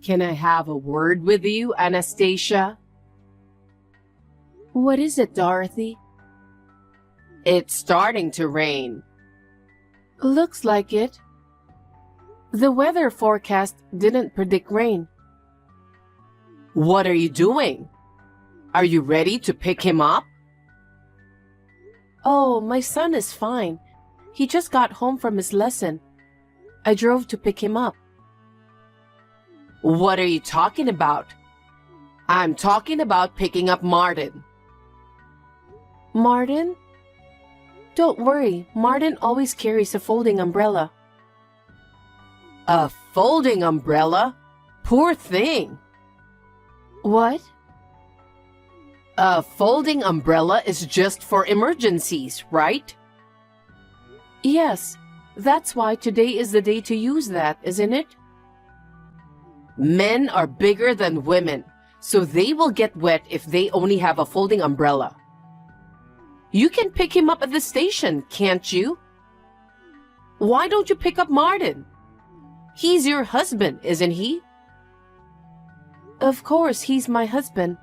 Can I have a word with you, Anastasia? What is it, Dorothy? It's starting to rain. Looks like it. The weather forecast didn't predict rain. What are you doing? Are you ready to pick him up? Oh, my son is fine. He just got home from his lesson. I drove to pick him up. What are you talking about? I'm talking about picking up Martin. Martin? Don't worry, Martin always carries a folding umbrella. A folding umbrella? Poor thing. What? A folding umbrella is just for emergencies, right? Yes, that's why today is the day to use that, isn't it? Men are bigger than women, so they will get wet if they only have a folding umbrella. You can pick him up at the station, can't you? Why don't you pick up Martin? He's your husband, isn't he? Of course, he's my husband,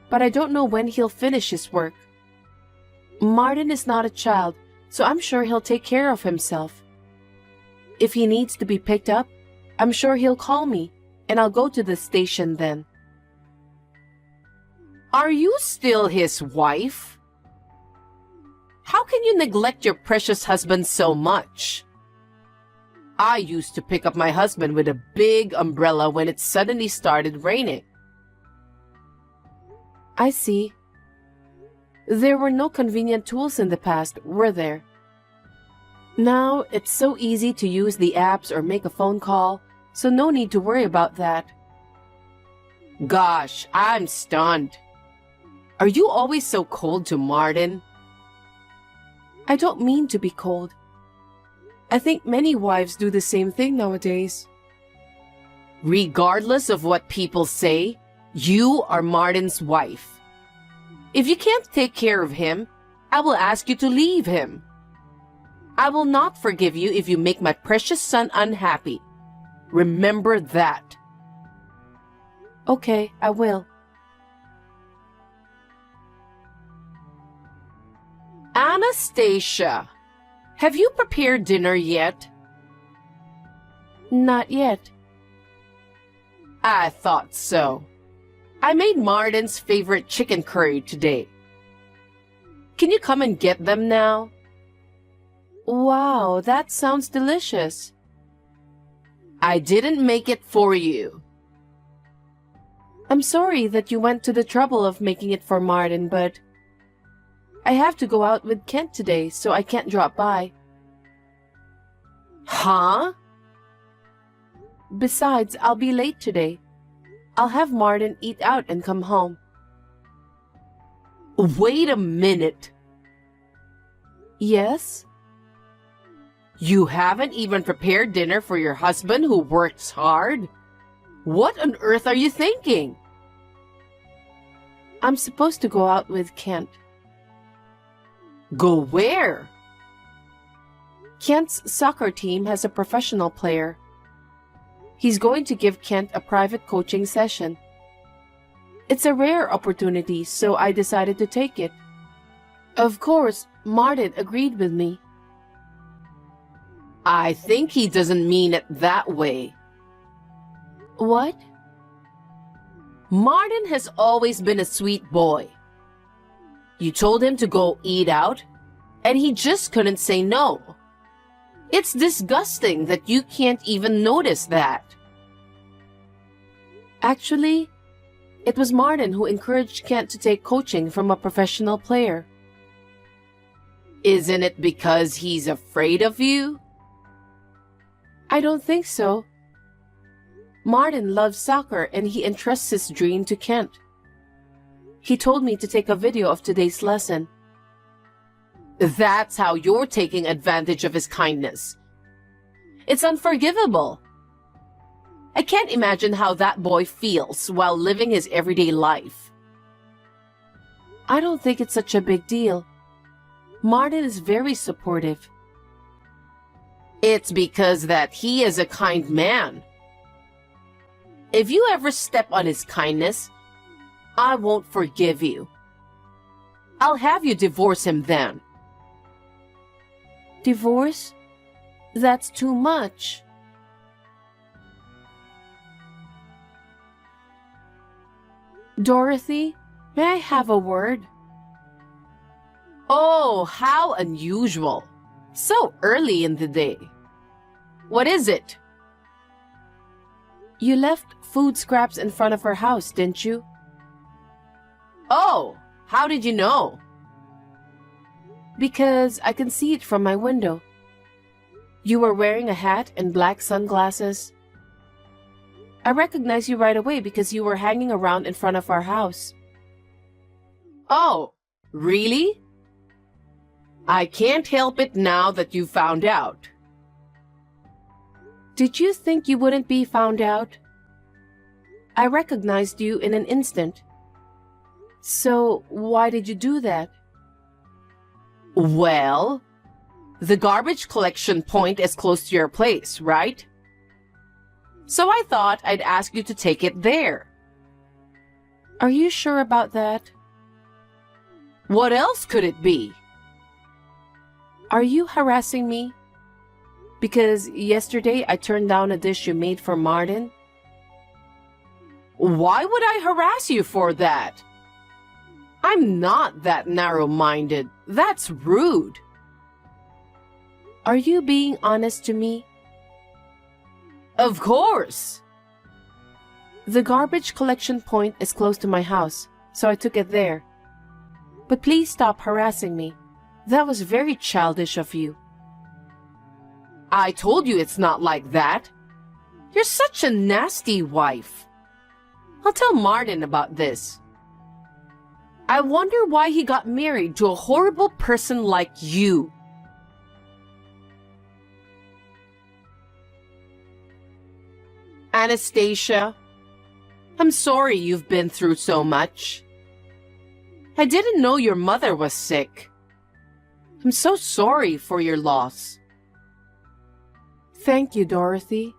but I don't know when he'll finish his work. Martin is not a child, so I'm sure he'll take care of himself. If he needs to be picked up, I'm sure he'll call me, and I'll go to the station then. Are you still his wife? How can you neglect your precious husband so much? I used to pick up my husband with a big umbrella when it suddenly started raining. I see. There were no convenient tools in the past, were there? Now, it's so easy to use the apps or make a phone call, so no need to worry about that. Gosh, I'm stunned. Are you always so cold to Martin? I don't mean to be cold. I think many wives do the same thing nowadays. Regardless of what people say, you are Martin's wife. If you can't take care of him, I will ask you to leave him. I will not forgive you if you make my precious son unhappy. Remember that. Okay, I will. Anastasia, have you prepared dinner yet? Not yet. I thought so. I made Martin's favorite chicken curry today. Can you come and get them now? Wow, that sounds delicious. I didn't make it for you. I'm sorry that you went to the trouble of making it for Martin, but I have to go out with Kent today, so I can't drop by. Huh? Besides, I'll be late today. I'll have Martin eat out and come home. Wait a minute. Yes? You haven't even prepared dinner for your husband who works hard? What on earth are you thinking? I'm supposed to go out with Kent. Go where? Kent's soccer team has a professional player. He's going to give Kent a private coaching session. It's a rare opportunity, so I decided to take it. Of course, Martin agreed with me. I think he doesn't mean it that way. What? Martin has always been a sweet boy. You told him to go eat out, and he just couldn't say no. It's disgusting that you can't even notice that. Actually, it was Martin who encouraged Kent to take coaching from a professional player. Isn't it because he's afraid of you? I don't think so. Martin loves soccer and he entrusts his dream to Kent. He told me to take a video of today's lesson. That's how you're taking advantage of his kindness. It's unforgivable. I can't imagine how that boy feels while living his everyday life. I don't think it's such a big deal. Martin is very supportive. It's because that he is a kind man. If you ever step on his kindness, I won't forgive you. I'll have you divorce him then. Divorce? That's too much. Dorothy, may I have a word? Oh, how unusual. So early in the day. What is it? You left food scraps in front of her house, didn't you? Oh, how did you know? Because I can see it from my window. You were wearing a hat and black sunglasses. I recognized you right away because you were hanging around in front of our house. Oh, really? I can't help it now that you found out. Did you think you wouldn't be found out? I recognized you in an instant. So, why did you do that? Well, the garbage collection point is close to your place, right? So I thought I'd ask you to take it there. Are you sure about that? What else could it be? Are you harassing me? Because yesterday I turned down a dish you made for Martin. Why would I harass you for that? I'm not that narrow-minded. That's rude. Are you being honest to me? Of course. The garbage collection point is close to my house, so I took it there. But please stop harassing me. That was very childish of you. I told you it's not like that. You're such a nasty wife. I'll tell Martin about this. I wonder why he got married to a horrible person like you. Anastasia, I'm sorry you've been through so much. I didn't know your mother was sick. I'm so sorry for your loss. Thank you, Dorothy.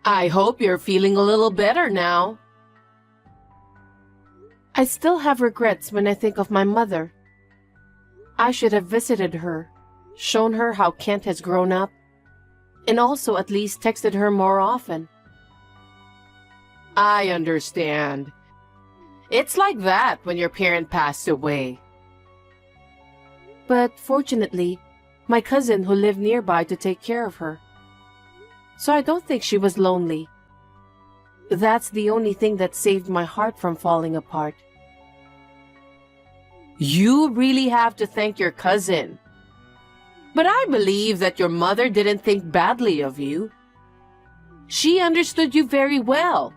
I hope you're feeling a little better now. I still have regrets when I think of my mother. I should have visited her, shown her how Kent has grown up, and also at least texted her more often. I understand. It's like that when your parent passed away. But fortunately, my cousin who lived nearby to take care of her. So I don't think she was lonely. That's the only thing that saved my heart from falling apart. You really have to thank your cousin. But I believe that your mother didn't think badly of you. She understood you very well.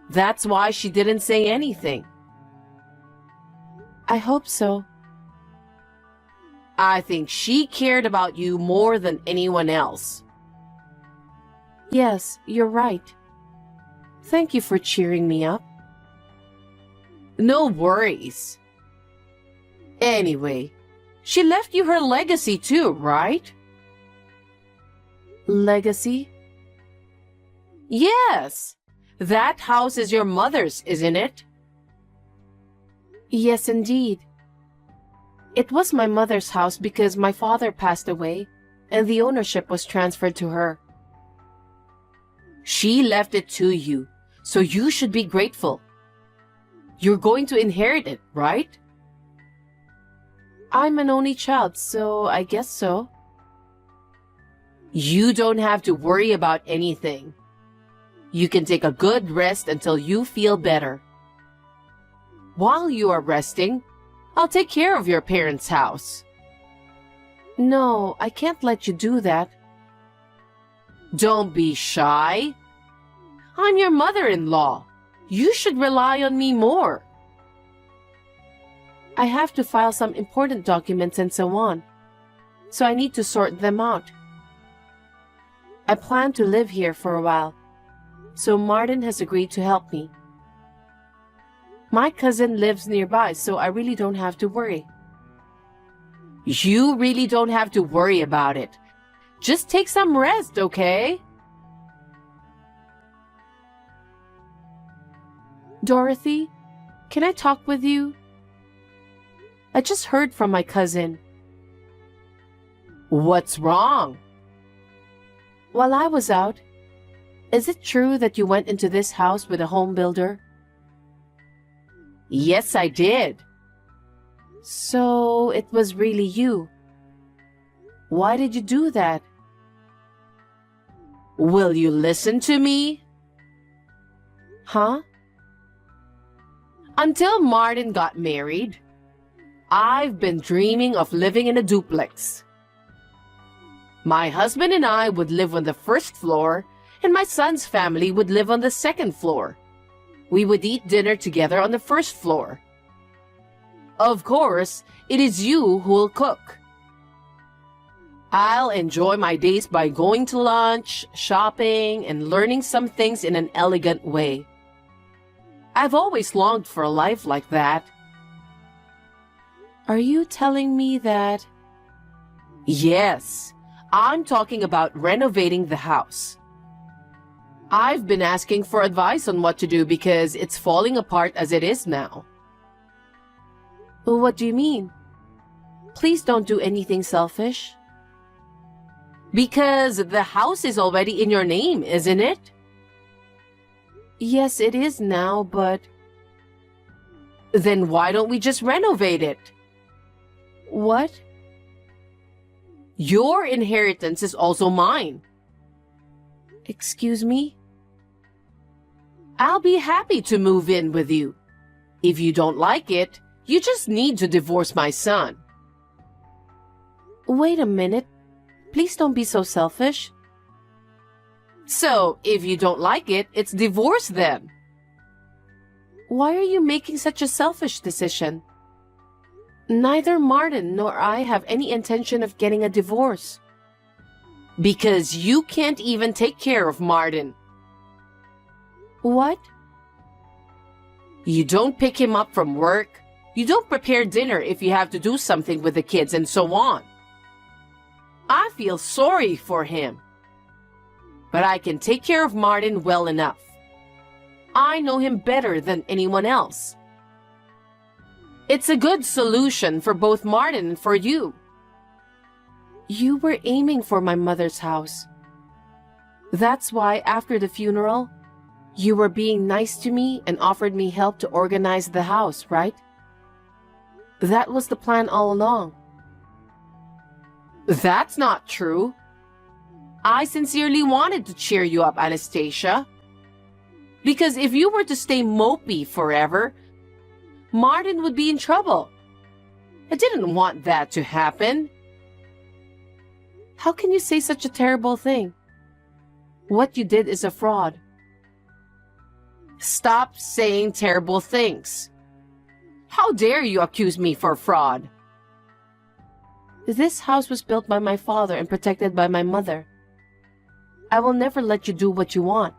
That's why she didn't say anything. I hope so. I think she cared about you more than anyone else. Yes, you're right. Thank you for cheering me up. No worries. Anyway, she left you her legacy too, right? Legacy? Yes. That house is your mother's, isn't it? Yes, indeed. It was my mother's house because my father passed away and the ownership was transferred to her. She left it to you, so you should be grateful. You're going to inherit it, right? I'm an only child, so I guess so. You don't have to worry about anything. You can take a good rest until you feel better. While you are resting, I'll take care of your parents' house. No, I can't let you do that. Don't be shy. I'm your mother-in-law. You should rely on me more. I have to file some important documents and so on, so I need to sort them out. I plan to live here for a while, so Martin has agreed to help me. My cousin lives nearby, so I really don't have to worry. You really don't have to worry about it. Just take some rest, okay? Dorothy, can I talk with you? I just heard from my cousin. What's wrong? While I was out, is it true that you went into this house with a home builder? Yes, I did. So it was really you. Why did you do that? Will you listen to me? Huh? Until Martin got married, I've been dreaming of living in a duplex. My husband and I would live on the first floor, and my son's family would live on the second floor. We would eat dinner together on the first floor. Of course, it is you who will cook. I'll enjoy my days by going to lunch, shopping, and learning some things in an elegant way. I've always longed for a life like that. Are you telling me that? Yes, I'm talking about renovating the house. I've been asking for advice on what to do because it's falling apart as it is now. What do you mean? Please don't do anything selfish. Because the house is already in your name, isn't it? Yes, it is now, but... Then why don't we just renovate it? What? Your inheritance is also mine. Excuse me? I'll be happy to move in with you. If you don't like it, you just need to divorce my son. Wait a minute. Please don't be so selfish. So, if you don't like it, it's divorce then. Why are you making such a selfish decision? Neither Martin nor I have any intention of getting a divorce. Because you can't even take care of Martin. What? You don't pick him up from work. You don't prepare dinner if you have to do something with the kids and so on. I feel sorry for him. But I can take care of Martin well enough. I know him better than anyone else. It's a good solution for both Martin and for you. You were aiming for my mother's house. That's why after the funeral, you were being nice to me and offered me help to organize the house, right? That was the plan all along. That's not true. I sincerely wanted to cheer you up, Anastasia. Because if you were to stay mopey forever, Martin would be in trouble. I didn't want that to happen. How can you say such a terrible thing? What you did is a fraud. Stop saying terrible things. How dare you accuse me for fraud? This house was built by my father and protected by my mother. I will never let you do what you want.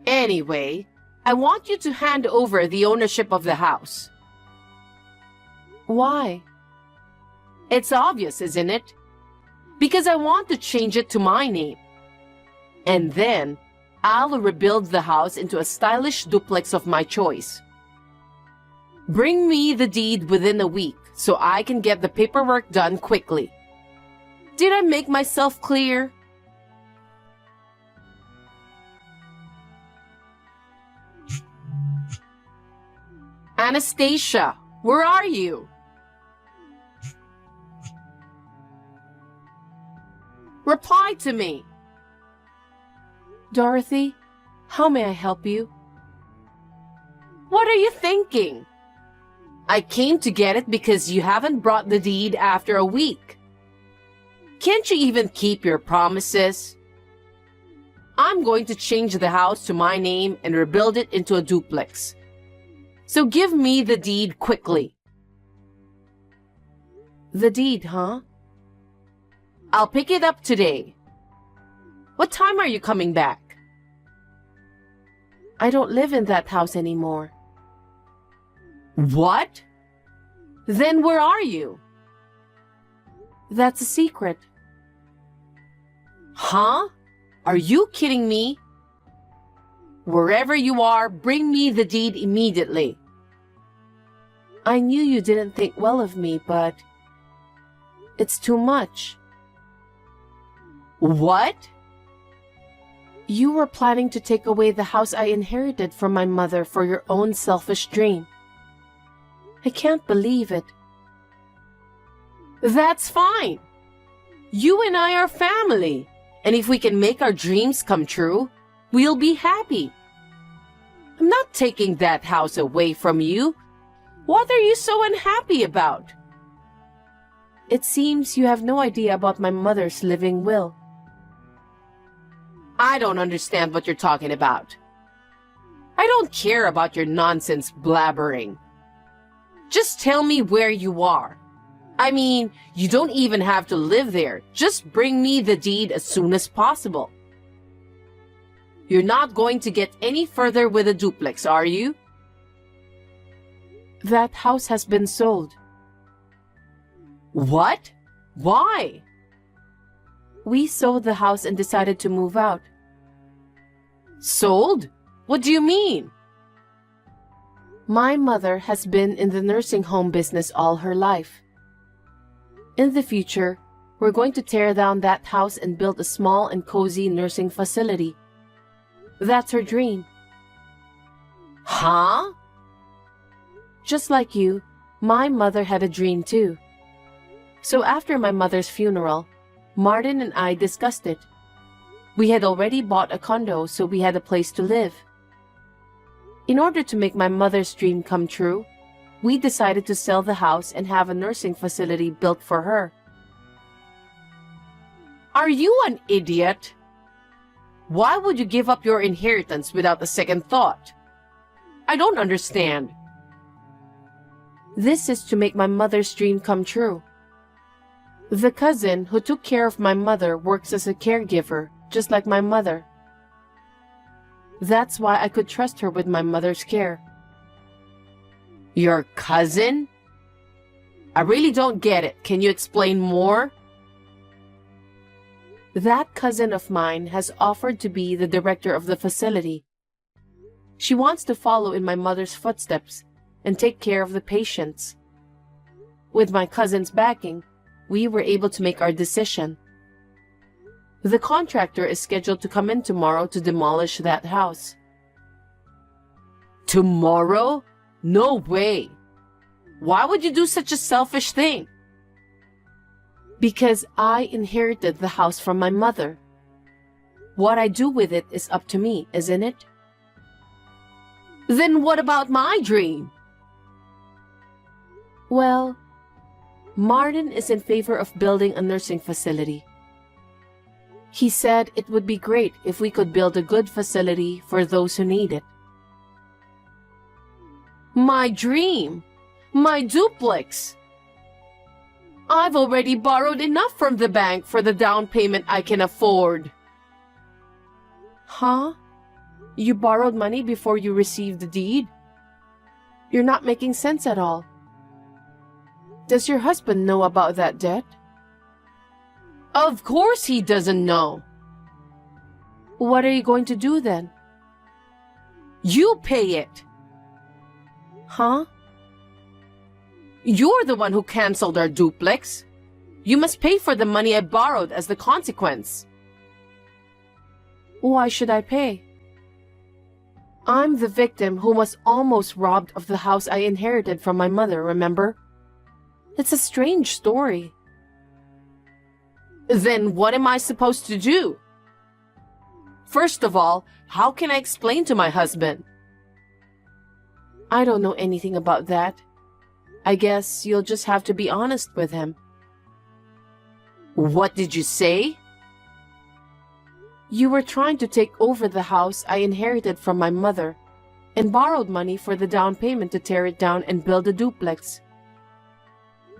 Anyway, I want you to hand over the ownership of the house. Why? It's obvious, isn't it? Because I want to change it to my name. And then, I'll rebuild the house into a stylish duplex of my choice. Bring me the deed within a week so I can get the paperwork done quickly. Did I make myself clear? Anastasia, where are you? Reply to me. Dorothy, how may I help you? What are you thinking? I came to get it because you haven't brought the deed after a week. Can't you even keep your promises? I'm going to change the house to my name and rebuild it into a duplex. So give me the deed quickly. The deed, huh? I'll pick it up today. What time are you coming back? I don't live in that house anymore. What? Then where are you? That's a secret. Huh? Are you kidding me? Wherever you are, bring me the deed immediately. I knew you didn't think well of me, but it's too much. What? You were planning to take away the house I inherited from my mother for your own selfish dream. I can't believe it. That's fine. You and I are family, and if we can make our dreams come true, we'll be happy. I'm not taking that house away from you. What are you so unhappy about? It seems you have no idea about my mother's living will. I don't understand what you're talking about. I don't care about your nonsense blabbering. Just tell me where you are. I mean, you don't even have to live there. Just bring me the deed as soon as possible. You're not going to get any further with a duplex, are you? That house has been sold. What? Why? We sold the house and decided to move out. Sold? What do you mean? My mother has been in the nursing home business all her life. In the future, we're going to tear down that house and build a small and cozy nursing facility. That's her dream. Huh? Just like you, my mother had a dream too. So after my mother's funeral, Martin and I discussed it. We had already bought a condo, so we had a place to live. In order to make my mother's dream come true, we decided to sell the house and have a nursing facility built for her. Are you an idiot? Why would you give up your inheritance without a second thought? I don't understand. This is to make my mother's dream come true. The cousin who took care of my mother works as a caregiver, just like my mother. That's why I could trust her with my mother's care. Your cousin? I really don't get it. Can you explain more? That cousin of mine has offered to be the director of the facility. She wants to follow in my mother's footsteps and take care of the patients. With my cousin's backing, we were able to make our decision. The contractor is scheduled to come in tomorrow to demolish that house. Tomorrow? No way. Why would you do such a selfish thing? Because I inherited the house from my mother. What I do with it is up to me, isn't it? Then what about my dream? Well, Martin is in favor of building a nursing facility. He said it would be great if we could build a good facility for those who need it. My dream! My duplex! I've already borrowed enough from the bank for the down payment I can afford. Huh? You borrowed money before you received the deed? You're not making sense at all. Does your husband know about that debt? Of course he doesn't know. What are you going to do then? You pay it. Huh? You're the one who canceled our duplex. You must pay for the money I borrowed as the consequence. Why should I pay? I'm the victim who was almost robbed of the house I inherited from my mother, remember? It's a strange story. Then what am I supposed to do? First of all, how can I explain to my husband? I don't know anything about that. I guess you'll just have to be honest with him. What did you say? You were trying to take over the house I inherited from my mother and borrowed money for the down payment to tear it down and build a duplex.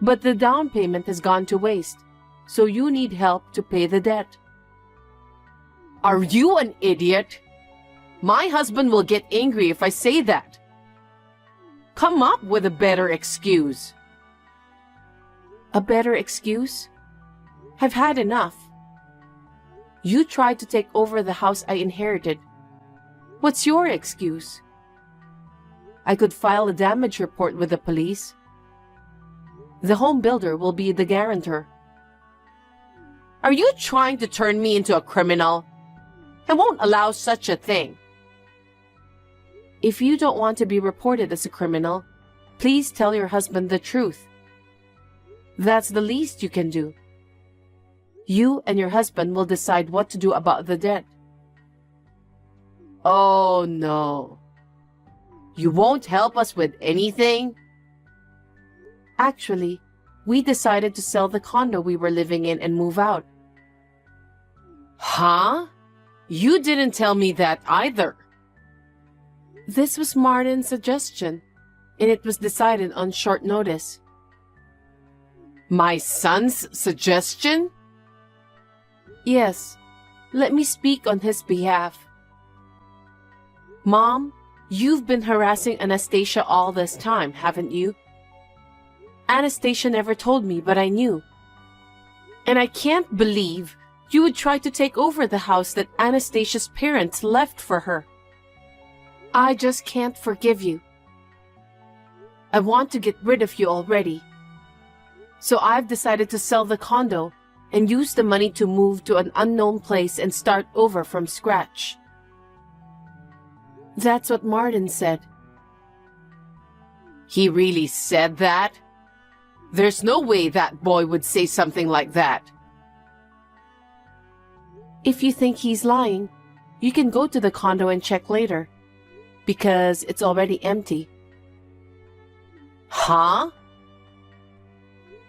But the down payment has gone to waste, so you need help to pay the debt. Are you an idiot? My husband will get angry if I say that. Come up with a better excuse. A better excuse? I've had enough. You tried to take over the house I inherited. What's your excuse? I could file a damage report with the police. The home builder will be the guarantor. Are you trying to turn me into a criminal? I won't allow such a thing. If you don't want to be reported as a criminal, please tell your husband the truth. That's the least you can do. You and your husband will decide what to do about the debt. Oh no. You won't help us with anything? Actually, we decided to sell the condo we were living in and move out. Huh? You didn't tell me that either. This was Martin's suggestion, and it was decided on short notice. My son's suggestion? Yes, let me speak on his behalf. Mom, you've been harassing Anastasia all this time, haven't you? Anastasia never told me, but I knew. And I can't believe you would try to take over the house that Anastasia's parents left for her. I just can't forgive you. I want to get rid of you already. So I've decided to sell the condo and use the money to move to an unknown place and start over from scratch. That's what Martin said. He really said that? There's no way that boy would say something like that. If you think he's lying, you can go to the condo and check later, because it's already empty. Huh?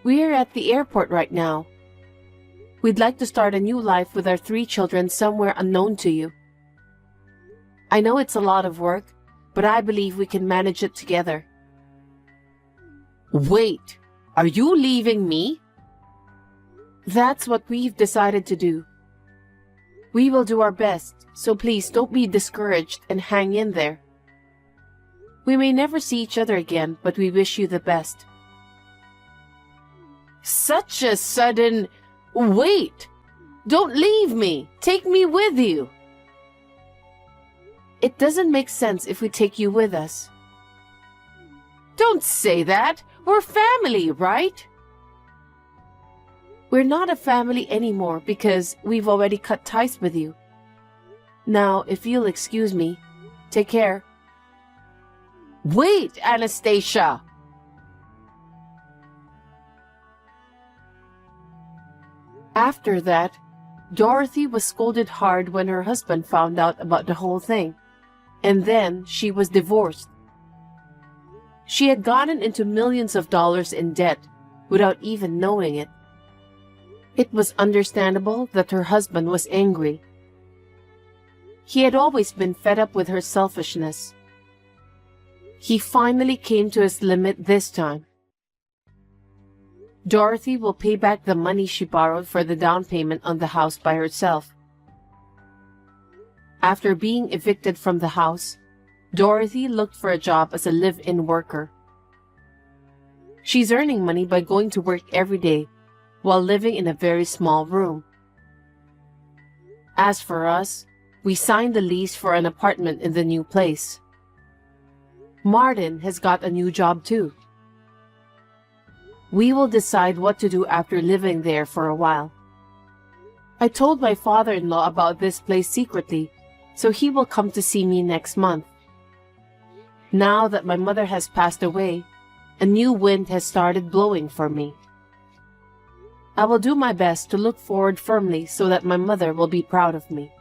We're at the airport right now. We'd like to start a new life with our 3 children somewhere unknown to you. I know it's a lot of work, but I believe we can manage it together. Wait, are you leaving me? That's what we've decided to do. We will do our best, so please don't be discouraged and hang in there. We may never see each other again, but we wish you the best. Such a sudden... Wait! Don't leave me! Take me with you! It doesn't make sense if we take you with us. Don't say that! We're family, right? We're not a family anymore because we've already cut ties with you. Now, if you'll excuse me, take care. Wait, Anastasia! After that, Dorothy was scolded hard when her husband found out about the whole thing, and then she was divorced. She had gotten into millions of dollars in debt without even knowing it. It was understandable that her husband was angry. He had always been fed up with her selfishness. He finally came to his limit this time. Dorothy will pay back the money she borrowed for the down payment on the house by herself. After being evicted from the house, Dorothy looked for a job as a live-in worker. She's earning money by going to work every day while living in a very small room. As for us, we signed the lease for an apartment in the new place. Martin has got a new job too. We will decide what to do after living there for a while. I told my father-in-law about this place secretly, so he will come to see me next month. Now that my mother has passed away, a new wind has started blowing for me. I will do my best to look forward firmly so that my mother will be proud of me.